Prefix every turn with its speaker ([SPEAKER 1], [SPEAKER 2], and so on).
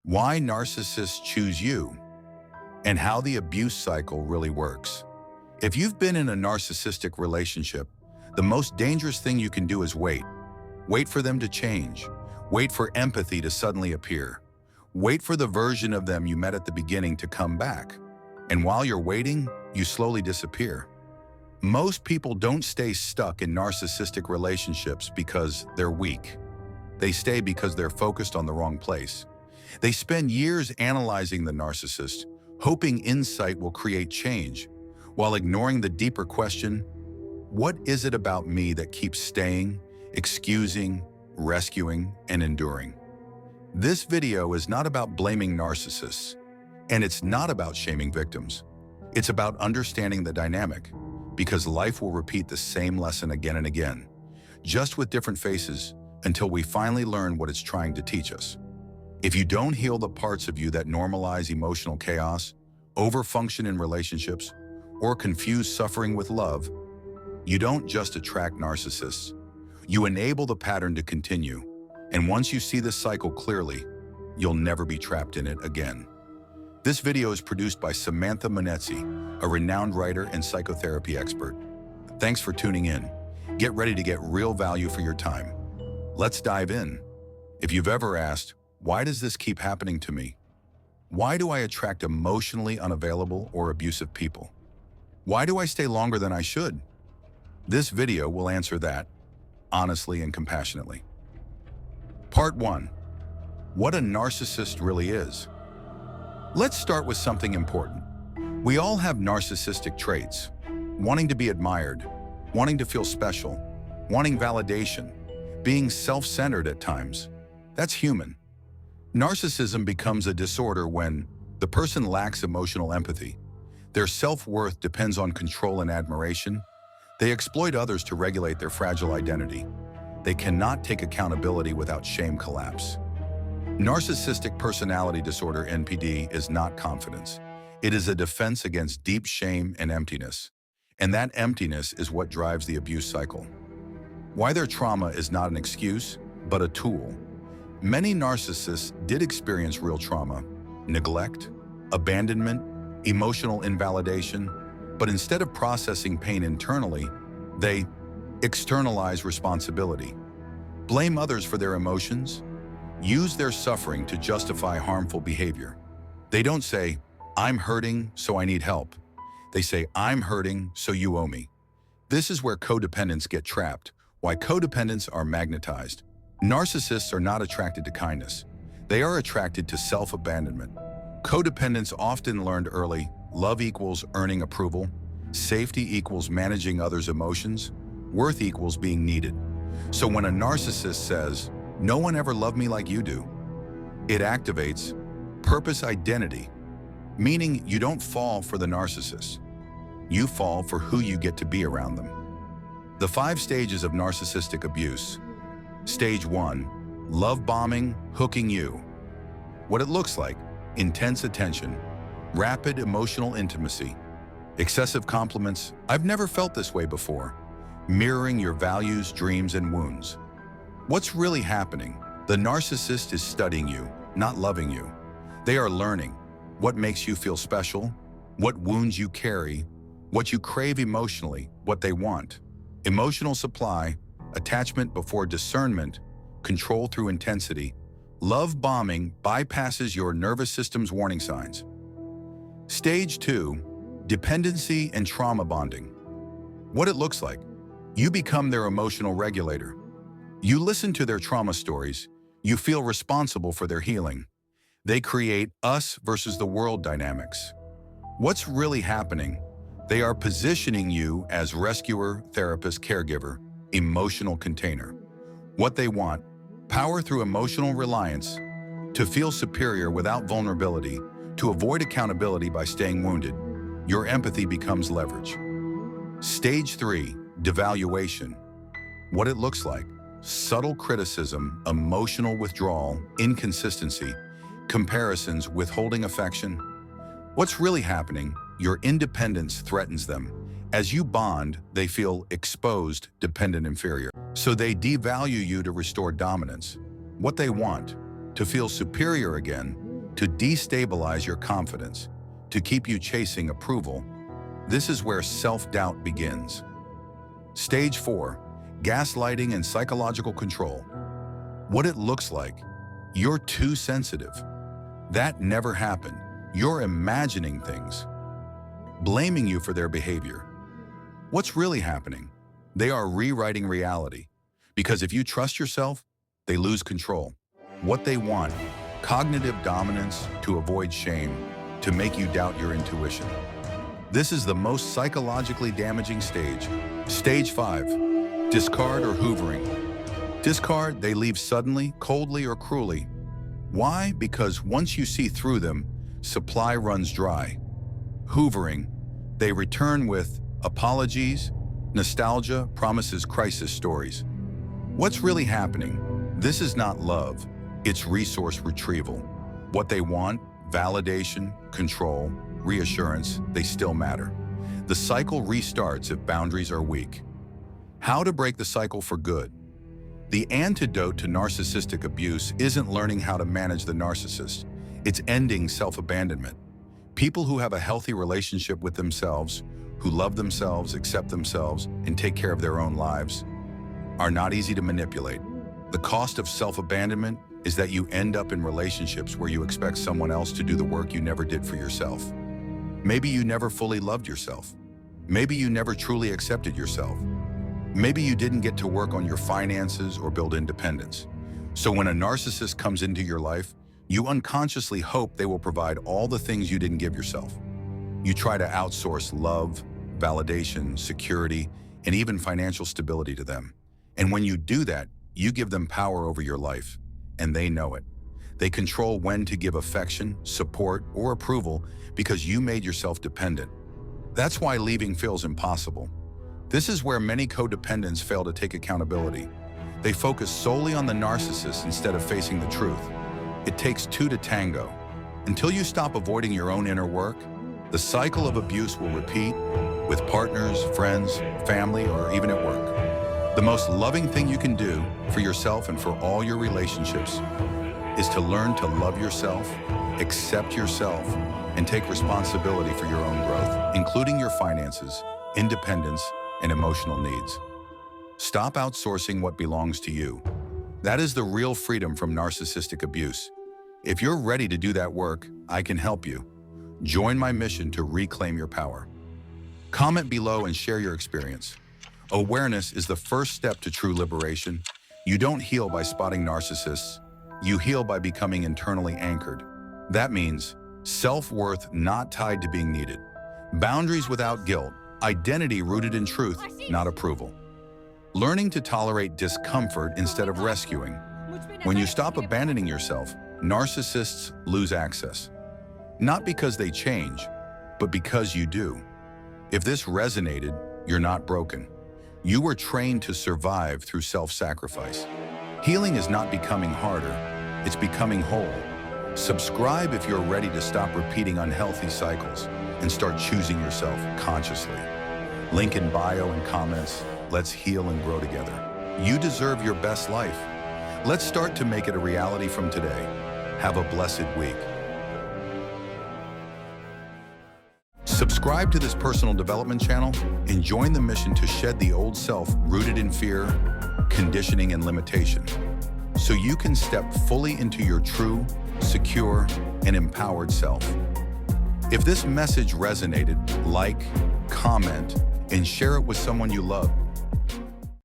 [SPEAKER 1] Why narcissists choose you, and how the abuse cycle really works. If you've been in a narcissistic relationship, the most dangerous thing you can do is wait. Wait for them to change. Wait for empathy to suddenly appear. Wait for the version of them you met at the beginning to come back. And while you're waiting, you slowly disappear. Most people don't stay stuck in narcissistic relationships because they're weak. They stay because they're focused on the wrong place. They spend years analyzing the narcissist, hoping insight will create change, while ignoring the deeper question, what is it about me that keeps staying, excusing, rescuing, and enduring? This video is not about blaming narcissists, and it's not about shaming victims. It's about understanding the dynamic, because life will repeat the same lesson again and again, just with different faces, until we finally learn what it's trying to teach us. If you don't heal the parts of you that normalize emotional chaos, overfunction in relationships, or confuse suffering with love, you don't just attract narcissists. You enable the pattern to continue, and once you see this cycle clearly, you'll never be trapped in it again. This video is produced by Samantha Munetsi, a renowned writer and psychotherapy expert. Thanks for tuning in. Get ready to get real value for your time. Let's dive in. If you've ever asked, why does this keep happening to me? Why do I attract emotionally unavailable or abusive people? Why do I stay longer than I should? This video will answer that, honestly and compassionately. Part 1. What a narcissist really is. Let's start with something important. We all have narcissistic traits. Wanting to be admired, wanting to feel special, wanting validation, being self-centered at times. That's human. Narcissism becomes a disorder when the person lacks emotional empathy. Their self-worth depends on control and admiration. They exploit others to regulate their fragile identity. They cannot take accountability without shame collapse. Narcissistic Personality Disorder (NPD) is not confidence. It is a defense against deep shame and emptiness. And that emptiness is what drives the abuse cycle. Why their trauma is not an excuse, but a tool. Many narcissists did experience real trauma, neglect, abandonment, emotional invalidation, but instead of processing pain internally, they externalize responsibility, blame others for their emotions, use their suffering to justify harmful behavior. They don't say, I'm hurting, so I need help. They say, I'm hurting, so you owe me. This is where codependents get trapped, why codependents are magnetized. Narcissists are not attracted to kindness. They are attracted to self-abandonment. Codependents often learned early, love equals earning approval, safety equals managing others' emotions, worth equals being needed. So when a narcissist says, no one ever loved me like you do, it activates purpose identity, meaning you don't fall for the narcissist. You fall for who you get to be around them. The 5 stages of narcissistic abuse. Stage 1, love bombing, hooking you. What it looks like: intense attention, rapid emotional intimacy, excessive compliments, I've never felt this way before, mirroring your values, dreams, and wounds. What's really happening? The narcissist is studying you, not loving you. They are learning what makes you feel special, what wounds you carry, what you crave emotionally, what they want. Emotional supply, attachment before discernment, control through intensity. Love bombing bypasses your nervous system's warning signs. Stage 2, dependency and trauma bonding. What it looks like: you become their emotional regulator. You listen to their trauma stories. You feel responsible for their healing. They create us versus the world dynamics. What's really happening? They are positioning you as rescuer, therapist, caregiver, emotional container. What they want: power through emotional reliance, to feel superior without vulnerability, to avoid accountability by staying wounded. Your empathy becomes leverage. Stage 3, devaluation. What it looks like: subtle criticism, emotional withdrawal, inconsistency, comparisons, withholding affection. What's really happening? Your independence threatens them. As you bond, they feel exposed, dependent, inferior. So they devalue you to restore dominance. What they want: to feel superior again, to destabilize your confidence, to keep you chasing approval. This is where self-doubt begins. Stage 4, gaslighting and psychological control. What it looks like: you're too sensitive. That never happened. You're imagining things. Blaming you for their behavior. What's really happening? They are rewriting reality. Because if you trust yourself, they lose control. What they want: cognitive dominance to avoid shame, to make you doubt your intuition. This is the most psychologically damaging stage. Stage 5, discard or hoovering. Discard, they leave suddenly, coldly, or cruelly. Why? Because once you see through them, supply runs dry. Hoovering, they return with apologies, nostalgia, promises, crisis stories. What's really happening? This is not love, it's resource retrieval. What they want: validation, control, reassurance, they still matter. The cycle restarts if boundaries are weak. How to break the cycle for good? The antidote to narcissistic abuse isn't learning how to manage the narcissist. It's ending self-abandonment. People who have a healthy relationship with themselves, who love themselves, accept themselves, and take care of their own lives, are not easy to manipulate. The cost of self-abandonment is that you end up in relationships where you expect someone else to do the work you never did for yourself. Maybe you never fully loved yourself. Maybe you never truly accepted yourself. Maybe you didn't get to work on your finances or build independence. So when a narcissist comes into your life, you unconsciously hope they will provide all the things you didn't give yourself. You try to outsource love, validation, security, and even financial stability to them. And when you do that, you give them power over your life, and they know it. They control when to give affection, support, or approval because you made yourself dependent. That's why leaving feels impossible. This is where many codependents fail to take accountability. They focus solely on the narcissist instead of facing the truth. It takes two to tango. Until you stop avoiding your own inner work, the cycle of abuse will repeat with partners, friends, family, or even at work. The most loving thing you can do for yourself and for all your relationships is to learn to love yourself, accept yourself, and take responsibility for your own growth, including your finances, independence, and emotional needs. Stop outsourcing what belongs to you. That is the real freedom from narcissistic abuse. If you're ready to do that work, I can help you. Join my mission to reclaim your power. Comment below and share your experience. Awareness is the first step to true liberation. You don't heal by spotting narcissists. You heal by becoming internally anchored. That means self-worth not tied to being needed. Boundaries without guilt. Identity rooted in truth, not approval. Learning to tolerate discomfort instead of rescuing. When you stop abandoning yourself, narcissists lose access. Not because they change, but because you do. If this resonated, you're not broken. You were trained to survive through self-sacrifice. Healing is not becoming harder, it's becoming whole. Subscribe if you're ready to stop repeating unhealthy cycles and start choosing yourself consciously. Link in bio and comments. Let's heal and grow together. You deserve your best life. Let's start to make it a reality from today. Have a blessed week. Subscribe to this personal development channel and join the mission to shed the old self rooted in fear, conditioning, and limitation, so you can step fully into your true, secure, and empowered self. If this message resonated, like, comment, and share it with someone you love.